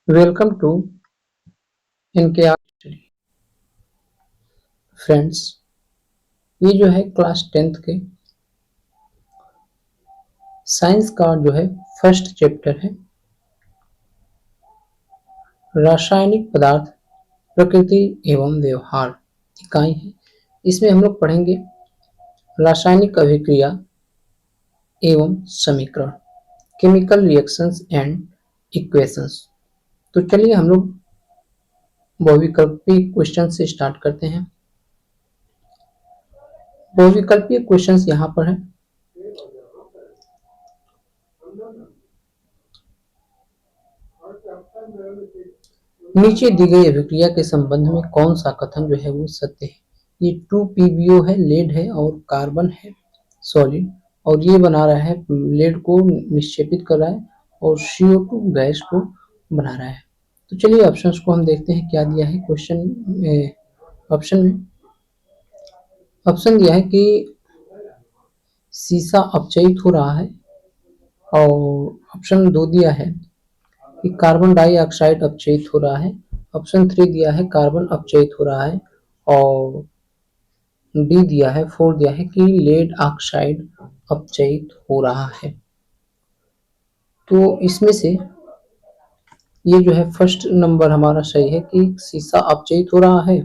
Welcome to NKR study. Friends, ये जो है क्लास 10th के साइंस का जो है फर्स्ट चैप्टर है, रासायनिक पदार्थ प्रकृति एवं व्यवहार इकाई है। इसमें हम लोग पढ़ेंगे रासायनिक अभिक्रिया एवं समीकरण, केमिकल रिएक्शंस एंड इक्वेशंस। तो चलिए हम लोग बहुविकल्पीय क्वेश्चन से स्टार्ट करते हैं। बहुविकल्पीय क्वेश्चंस यहाँ पर है। नीचे दी गई अभिक्रिया के संबंध में कौन सा कथन जो है वो सत्य है। ये 2PbO है, लेड है और कार्बन है सॉलिड, और ये बना रहा है लेड को निक्षेपित कर रहा है और CO2 गैस को बना रहा है। तो चलिए ऑप्शंस को हम देखते हैं क्या दिया है क्वेश्चन। ऑप्शन में ऑप्शन दिया है कि शीशा अपचयित हो रहा है, और ऑप्शन 2 दिया है कि कार्बन डाइऑक्साइड अपचयित हो रहा है। ऑप्शन 3 दिया है कार्बन अपचयित हो रहा है, और डी दिया है 4 दिया है कि लेड ऑक्साइड अपचयित हो रहा है। तो इसमें से ये जो है फर्स्ट नंबर हमारा सही है कि शीशा अपचयित हो रहा है,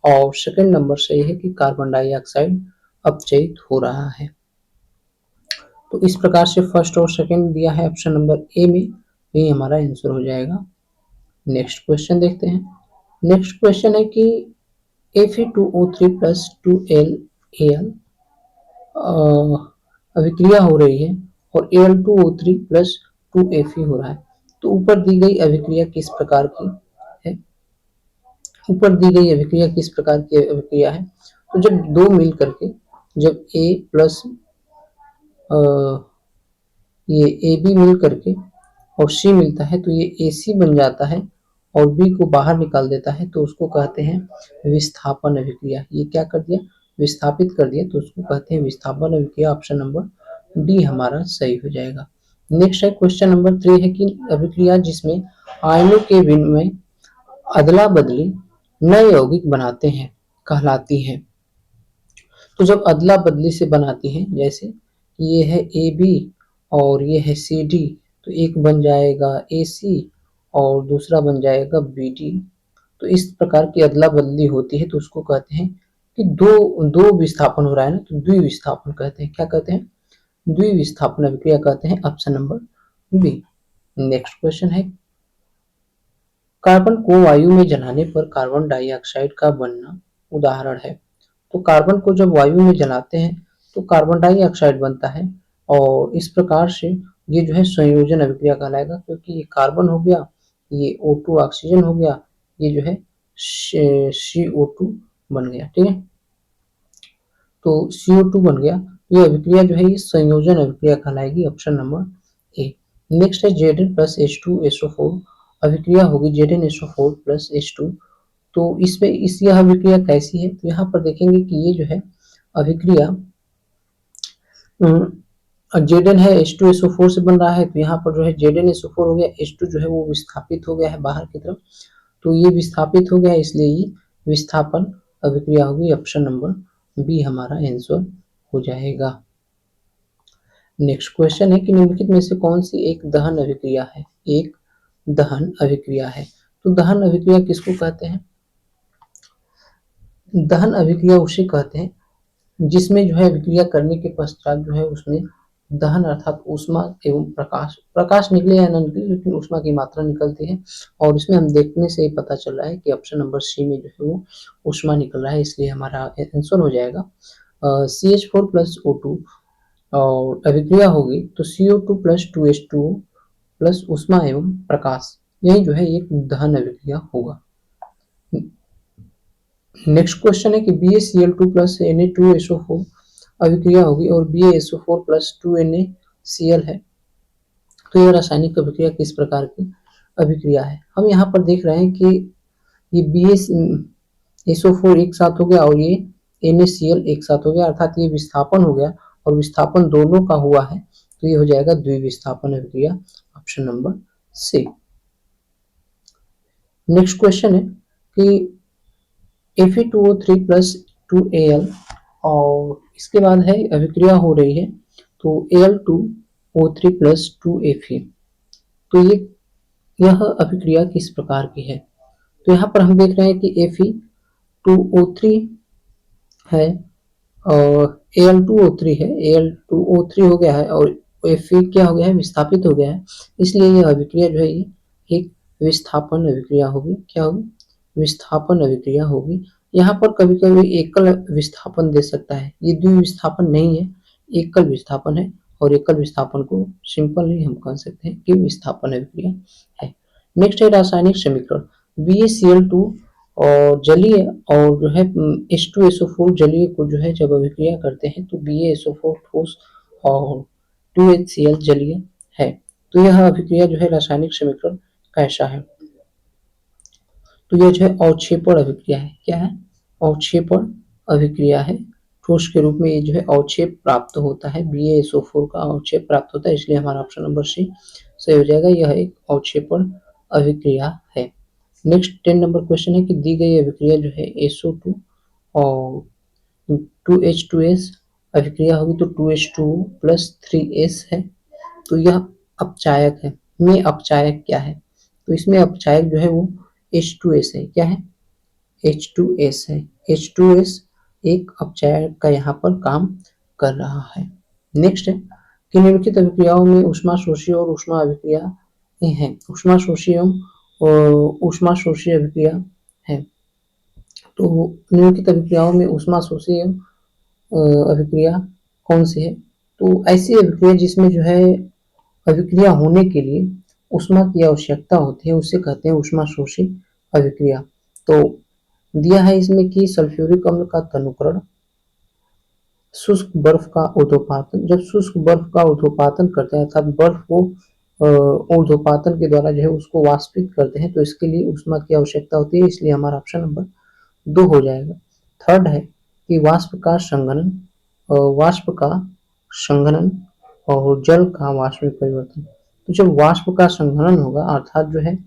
और सेकंड नंबर सही है कि कार्बन डाइऑक्साइड अपचयित हो रहा है। तो इस प्रकार से फर्स्ट और सेकंड दिया है ऑप्शन नंबर ए में, ये हमारा आंसर हो जाएगा। नेक्स्ट क्वेश्चन देखते हैं। नेक्स्ट क्वेश्चन है कि Fe2O3 प्लस 2LAl अभिक्रिया हो रही है और Al2O3 प्लस 2Fe हो रहा है। तो ऊपर दी गई अभिक्रिया किस प्रकार की है? ऊपर दी गई अभिक्रिया किस प्रकार की अभिक्रिया है? तो जब दो मिल करके, जब A प्लस ये AB मिल करके और C मिलता है तो ये AC बन जाता है और B को बाहर निकाल देता है, तो उसको कहते हैं विस्थापन अभिक्रिया। ये क्या कर दिया? विस्थापित कर दिया, तो उसको कहते हैं विस्थापन अभिक्रिया। ऑप्शन नंबर डी हमारा सही हो जाएगा। नेक्स्ट है क्वेश्चन नंबर 3 है कि अभिक्रिया जिसमें आयनों के विनिमय अदला बदली नए यौगिक बनाते हैं कहलाती है। तो जब अदला बदली से बनाती है, जैसे ये है AB और ये है CD, तो एक बन जाएगा AC और दूसरा बन जाएगा BD। तो इस प्रकार की अदला बदली होती है तो उसको कहते हैं कि दो दो विस्थापन हो रहा है ना, तो द्विविस्थापन कहते हैं। क्या कहते हैं? द्विविस्थापन अभिक्रिया कहते हैं। Option number B. Next question है, कार्बन को वायु में जलाने पर कार्बन डाइऑक्साइड का बनना उदाहरण है। तो कार्बन को जब वायु में जलाते हैं तो कार्बन डाइऑक्साइड बनता है, और इस प्रकार से ये जो है संयोजन अभिक्रिया कहलाएगा, क्योंकि ये कार्बन हो गया, ये O2 ऑक्सीजन हो गया, ये जो है CO2 बन गया। ठीक है, तो CO2 बन गया। ये अभिक्रिया जो है ये संयोजन अभिक्रिया कहलाएगी। Option number A. नेक्स्ट है Zn प्लस H2SO4 अभिक्रिया होगी Zn SO4 प्लस H2। तो इसमें यह अभिक्रिया कैसी है? तो यहाँ पर देखेंगे कि ये जो है अभिक्रिया Zn है H2SO4 से बन रहा है, तो यहाँ पर जो है Zn SO4 हो गया, H2 जो है वो विस्थापित हो गया है बाहर की तरफ, तो ये विस्थापित हो गया है, इसलिए ये विस्थापन अभिक्रिया होगी। ऑप्शन नंबर बी हमारा आंसर हो जाएगा। नेक्स्ट क्वेश्चन है कि निम्नलिखित में से कौन सी एक दहन अभिक्रिया है? एक दहन अभिक्रिया है। तो दहन अभिक्रिया किसको कहते हैं? दहन अभिक्रिया उसे कहते हैं जिसमें जो है अभिक्रिया करने के पश्चात जो है उसमें दहन अर्थात ऊष्मा एवं प्रकाश निकले या न निकले, लेकिन ऊष्मा की मात्रा निकलती है, और इसमें हम देखने से ही पता चल रहा है कि ऑप्शन नंबर सी में जो है वो ऊष्मा निकल रहा है, इसलिए हमारा आंसर हो जाएगा CH4 प्लस O2 और अभिक्रिया होगी तो CO2 प्लस 2H2O प्लस ऊष्मा एवं प्रकाश, यही जो है एक दहन अभिक्रिया होगा। नेक्स्ट क्वेश्चन है कि BaCl2 प्लस Na2SO4 अभिक्रिया होगी और BaSO4 प्लस 2NaCl है। तो यह रासायनिक अभिक्रिया किस प्रकार की अभिक्रिया है? हम यहाँ पर देख रहे हैं कि ये BaSO4 एक साथ हो गया और ये NaCl एक साथ हो गया, अर्थात ये विस्थापन हो गया, और विस्थापन दोनों का हुआ है, तो ये हो जाएगा द्विविस्थापन अभिक्रिया। Option number C. Next question है कि Fe2O3 प्लस 2Al और इसके बाद है अभिक्रिया हो रही है तो Al2O3 प्लस 2Fe। तो यह अभिक्रिया किस प्रकार की है? तो यहाँ पर हम देख रहे हैं कि Fe2O3 है और Al2O3 है, Al2O3 हो गया है और Fe क्या हो गया है, विस्थापित हो गया है। इसलिए यह अभिक्रिया जो है ये एक विस्थापन अभिक्रिया होगी। क्या होगी? विस्थापन अभिक्रिया होगी। यहाँ पर कभी कभी एकल विस्थापन दे सकता है, ये द्विविस्थापन नहीं है, एकल विस्थापन है और एकल विस्थापन को सिंपल ही हम कह सकते हैं कि विस्थापन अभिक्रिया है। नेक्स्ट है रासायनिक समीकरण BaCl2 और जलीय और जो है H2SO4 जलीय को जो है जब अभिक्रिया करते हैं तो BaSO4 ठोस और 2HCl जलीय है। तो यह अभिक्रिया जो है रासायनिक समीकरण कैसा है? तो यह जो है अवक्षेपण अभिक्रिया है। क्या है? अवक्षेपण अभिक्रिया है। ठोस के रूप में ये जो है अवक्षेप प्राप्त होता है, BaSO4 का अवक्षेप प्राप्त होता है, इसलिए हमारा ऑप्शन नंबर सी सही हो जाएगा। यह एक अवक्षेपण अभिक्रिया है। नेक्स्ट 10 नंबर क्वेश्चन है कि दी गई अभिक्रिया जो है SO2 और 2H2S अभिक्रिया होगी तो 2H2O प्लस 3S है। तो यह अपचायक है। में अपचायक क्या है? तो इसमें अपचायक जो है वो H2S है। क्या है? H2S है। H2S एक अपचायक का यहाँ पर काम कर रहा है। नेक्स्ट है कि निम्नलिखित अभिक्रियाओं में ऊष्माशोषी और ऊष्मा अभिक्रिया है। ऊष्माशोषी एवं ऊष्माशोषी अभिक्रिया है। तो निम्नलिखित अभिक्रियाओं में ऊष्माशोषी अभिक्रिया कौन सी है? तो ऐसी अभिक्रिया जिसमें जो है अभिक्रिया होने के लिए ऊष्मा की आवश्यकता होती है उसे कहते हैं ऊष्माशोषी अभिक्रिया। तो दिया है इसमें कि सल्फ्यूरिक अम्ल का तनुकरण, शुष्क बर्फ का ऊर्ध्वपातन। जब शुष्क बर्फ का ऊर्ध्वपातन करते हैं अर्थात बर्फ को ऊर्ध्वपातन के द्वारा जो है उसको वाष्पित करते हैं तो इसके लिए ऊष्मा की आवश्यकता होती है, इसलिए हमारा ऑप्शन नंबर 2 हो जाएगा। थर्ड है कि वाष्प का संघनन, वाष्प का संघनन और जल का वाष्प में परिवर्तन। तो जब वाष्प का संघनन होगा अर्थात जो है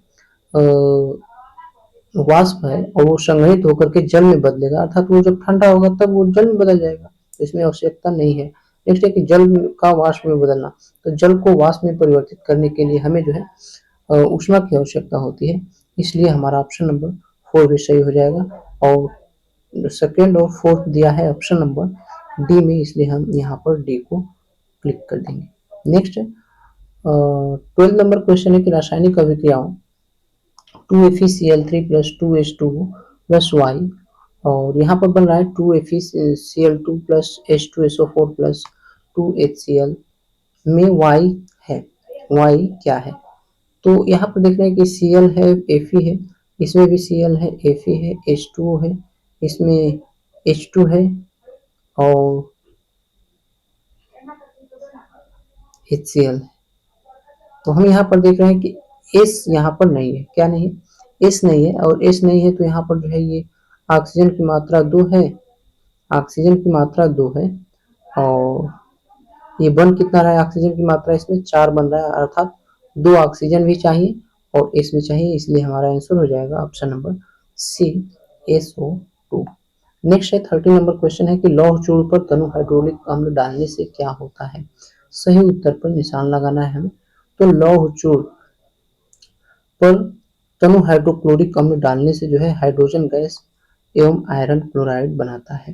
वाष्प है और वो संग्रहित होकर के जल में बदलेगा अर्थात वो जब ठंडा होगा तब वो जल में बदल जाएगा, तो इसमें आवश्यकता नहीं है। नेक्स्ट है कि जल का वाष्प में बदलना, तो जल को वाष्प में परिवर्तित करने के लिए हमें जो है ऊष्मा की आवश्यकता होती है, इसलिए हमारा ऑप्शन नंबर 4 भी सही हो जाएगा। और सेकेंड और फोर्थ दिया है ऑप्शन नंबर डी में, इसलिए हम यहाँ पर डी को क्लिक कर देंगे। नेक्स्ट 12 नंबर क्वेश्चन है कि रासायनिक अभिक्रियाओं 2FeCl3 plus 2H2O plus Y और यहाँ पर बन रहा है 2FeCl2 plus H2SO4 plus 2HCl में Y है। Y क्या है? तो यहाँ पर देख रहे हैं कि Cl है, Fe है, इसमें भी Cl है, Fe है, H2O है, इसमें H2 है और HCl है। तो हम यहाँ पर देख रहे हैं कि S यहाँ पर नहीं है। क्या नहीं है? S नहीं है और S नहीं है तो यहाँ पर जो है ये ऑक्सीजन की मात्रा 2 है, ऑक्सीजन की मात्रा 2 है और ये बन कितना रहा है? ऑक्सीजन की मात्रा इसमें 4 बन रहा है अर्थात 2 ऑक्सीजन भी चाहिए और S भी चाहिए, इसलिए हमारा आंसर हो जाएगा ऑप्शन नंबर सी SO2। नेक्स्ट है 30 नंबर क्वेश्चन है कि लौह चूर्ण पर तनु हाइड्रोलिक अम्ल डालने से क्या होता है? सही उत्तर पर निशान लगाना है हमें। तो लौह चूर्ण पर तनु हाइड्रोक्लोरिक अम्ल डालने से जो है हाइड्रोजन गैस एवं आयरन क्लोराइड बनाता है।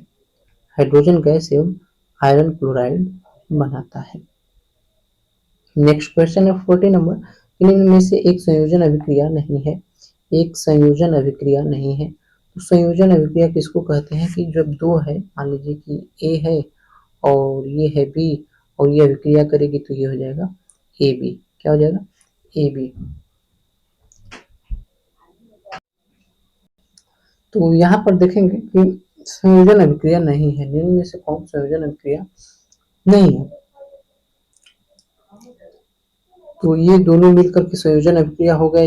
हाइड्रोजन गैस एवं आयरन क्लोराइड बनाता है। नेक्स्ट क्वेश्चन है 40 नंबर इनमें से एक संयोजन अभिक्रिया नहीं है। एक संयोजन अभिक्रिया नहीं है तो संयोजन अभिक्रिया किसको कहते हैं? कि जब दो है, मान लीजिए कि ए है और ये है बी और ये अभिक्रिया करेगी तो ये हो जाएगा ए बी। क्या हो जाएगा? A B. तो यहाँ पर देखेंगे कि संयोजन अभिक्रिया नहीं है, निम्न में से कौन संयोजन अभिक्रिया नहीं है? तो ये दोनों मिलकर के संयोजन अभिक्रिया हो गया,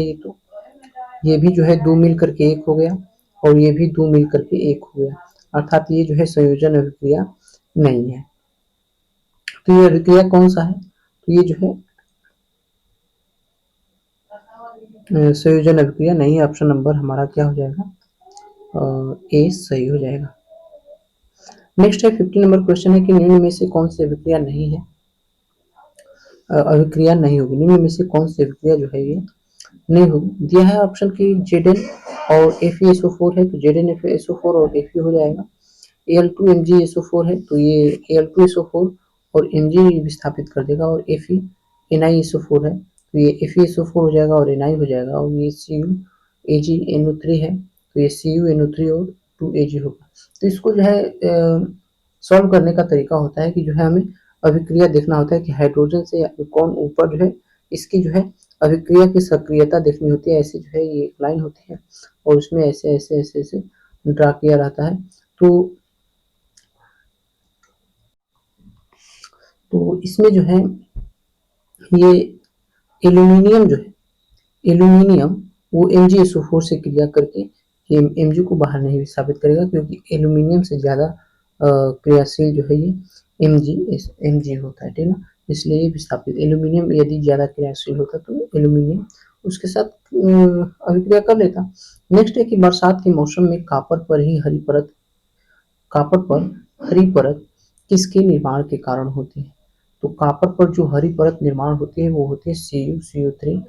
ये भी जो है 2 मिल करके 1 हो गया और ये भी 2 मिल करके 1 हो गया अर्थात ये जो है संयोजन अभिक्रिया नहीं है। तो ये अभिक्रिया कौन सा है? तो ये जो है संयोजन अभिक्रिया नहीं है। ऑप्शन नंबर हमारा क्या हो जाएगा, ए सही हो जाएगा। नेक्स्ट है 50 नंबर क्वेश्चन है कि निम्न में से कौन सी अभिक्रिया नहीं है, अभिक्रिया नहीं होगी। निम्न में से कौन सी अभिक्रिया जो है ये नहीं होगी। दिया है ऑप्शन की Zn और FeSO4 है तो ZnFeSO4 और Fe हो जाएगा। Al2MgSO4 है तो ये Al2SO4 और Mg विस्थापित कर देगा, और Fe NiSO4 है तो ये FeSO4 हो जाएगा और Ni हो जाएगा, और ये CuAgNO3 है तो ये CuNO3 और 2Ag होगा। तो इसको जो है सॉल्व करने का तरीका होता है कि जो है हमें अभिक्रिया देखना होता है कि हाइड्रोजन से कौन ऊपर जो है इसकी जो है अभिक्रिया की सक्रियता देखनी होती है। ऐसे जो है ये एक लाइन होती है और उसमें ऐसे ऐसे ऐसे ऐसे ड्रा किया रहता है। तो इसमें जो है ये एल्यूमिनियम जो है, एल्यूमिनियम वो MgSO4 से क्रिया करके Mg को बाहर नहीं विस्थापित करेगा, क्योंकि एल्यूमिनियम से ज्यादा क्रियाशील जो है ये Mg होता है, ठीक है ना। इसलिए ये विस्थापित, एल्यूमिनियम यदि ज्यादा क्रियाशील होता तो एल्यूमिनियम उसके साथ अभिक्रिया कर लेता। नेक्स्ट है कि बरसात के मौसम में कापर पर हरी परत किसके निर्माण के कारण होती है। तो कापर पर जो हरी परत निर्माण होती है वो होती है CuCO3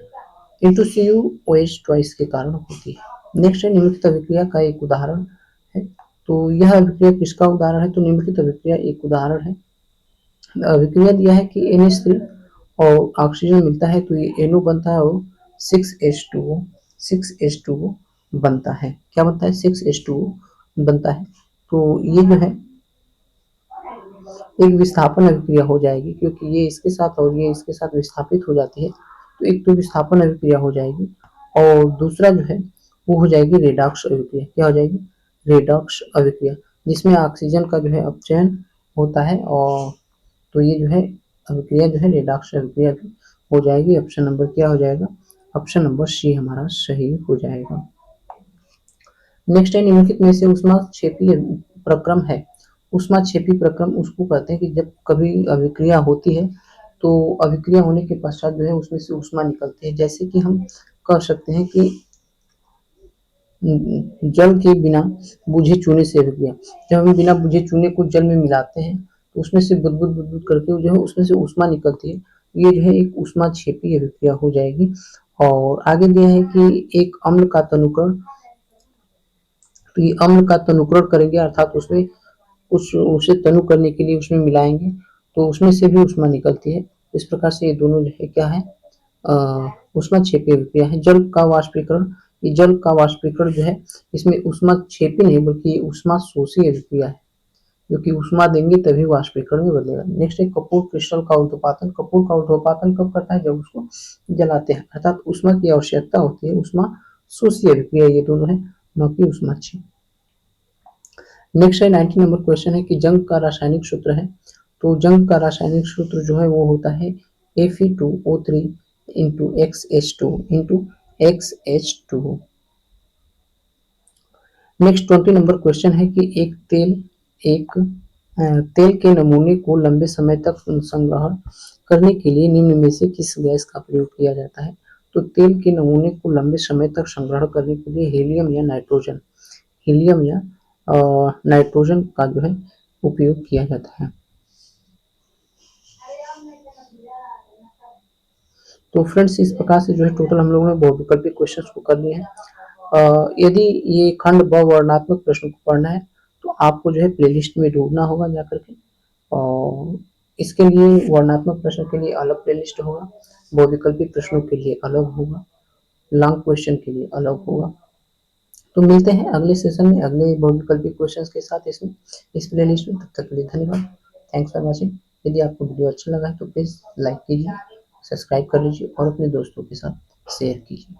इंटू CuOH ट्वाइस के कारण होती है। नेक्स्ट है निम्नलिखित अभिक्रिया का एक उदाहरण है। तो यह अभिक्रिया किसका उदाहरण है, तो निम्नलिखित अभिक्रिया एक उदाहरण है। अभिक्रिया दिया है कि NH3 और ऑक्सीजन मिलता है तो ये NO बनता है और 6H2O बनता है। क्या बनता है, 6H2O बनता है। तो ये जो है एक विस्थापन अभिक्रिया हो जाएगी, क्योंकि ये इसके साथ और ये इसके साथ विस्थापित हो जाती है, तो एक तो विस्थापन अभिक्रिया हो जाएगी और दूसरा जो है वो हो जाएगी रेडॉक्स अभिक्रिया। क्या हो जाएगी, रेडॉक्स अभिक्रिया, जिसमें ऑक्सीजन का जो है अपचयन होता है, और तो ये जो है अभिक्रिया जो है रेडॉक्स अभिक्रिया भी हो जाएगी। ऑप्शन नंबर क्या हो जाएगा, ऑप्शन नंबर सी हमारा सही हो जाएगा। नेक्स्ट है निम्नलिखित में से ऊष्माक्षेपी प्रक्रम है। ऊष्माक्षेपी प्रक्रम उसको कहते हैं कि जब कभी अभिक्रिया होती है तो अभिक्रिया होने के पश्चात जो है उसमें से ऊष्मा निकलती है। जैसे कि हम कह सकते हैं कि जल के बिना बुझे चूने से अभिक्रिया, जब हम बिना बुझे चूने को जल में मिलाते हैं तो उसमें से बुदबुद बुदबुद करके जो है उसमें से ऊष्मा निकलती है, ये जो है एक ऊष्माक्षेपी अभिक्रिया हो जाएगी। और आगे दिया है कि एक अम्ल का तनुकरण, तो ये अम्ल का तनुकरण करेंगे, अर्थात उसमें उसे तनु करने के लिए उसमें मिलाएंगे तो उसमें से भी ऊष्मा निकलती है। इस प्रकार से ये दोनों जो है क्या है, ऊष्माक्षेपी अभिक्रिया है। जल का वाष्पीकरण, ये जल का वाष्पीकरण जो है इसमें ऊष्माक्षेपी नहीं बल्कि ऊष्मा शोषी अभिक्रिया है, क्योंकि ऊष्मा देंगे तभी वाष्पीकरण में बदलेगा। नेक्स्ट है कपूर क्रिस्टल का ऊर्ध्वपातन। कपूर का ऊर्ध्वपातन कब करता है, जब उसको जलाते हैं, अर्थात ऊष्मा की आवश्यकता होती है। ऊष्मा शोषी अभिक्रिया ये दोनों है, न कि ऊष्माक्षेपी। नेक्स्ट है 90 नंबर क्वेश्चन है कि जंग का रासायनिक सूत्र है। तो जंग का रासायनिक सूत्र जो है वो होता है Fe2O3 into XH2 into XH2। Next 20 number question है कि एक तेल के नमूने को लंबे समय तक संग्रहण करने के लिए निम्न में से किस गैस का प्रयोग किया जाता है। तो तेल के नमूने को लंबे समय तक संग्रहण करने के लिए हीलियम या नाइट्रोजन का जो है उपयोग किया जाता है। तो फ्रेंड्स इस प्रकार से जो है टोटल हम लोगों ने बहुविकल्पी क्वेश्चंस को कर लिए हैं। यदि ये खंड ब वर्णात्मक प्रश्न को पढ़ना है तो आपको जो है प्लेलिस्ट में ढूंढना होगा जाकर के, और इसके लिए वर्णात्मक प्रश्न के लिए अलग प्लेलिस्ट होगा, बहुविकल्पी प्रश्नों के लिए अलग होगा, लॉन्ग क्वेश्चन के लिए अलग होगा। तो मिलते हैं अगले सेशन में अगले बहुविकल्पी क्वेश्चंस के साथ इसमें इस प्लेलिस्ट में। तब तक के लिए धन्यवाद, थैंक्स फॉर वॉचिंग। यदि आपको वीडियो अच्छा लगा है तो प्लीज़ लाइक कीजिए, सब्सक्राइब कर लीजिए और अपने दोस्तों के साथ शेयर कीजिए।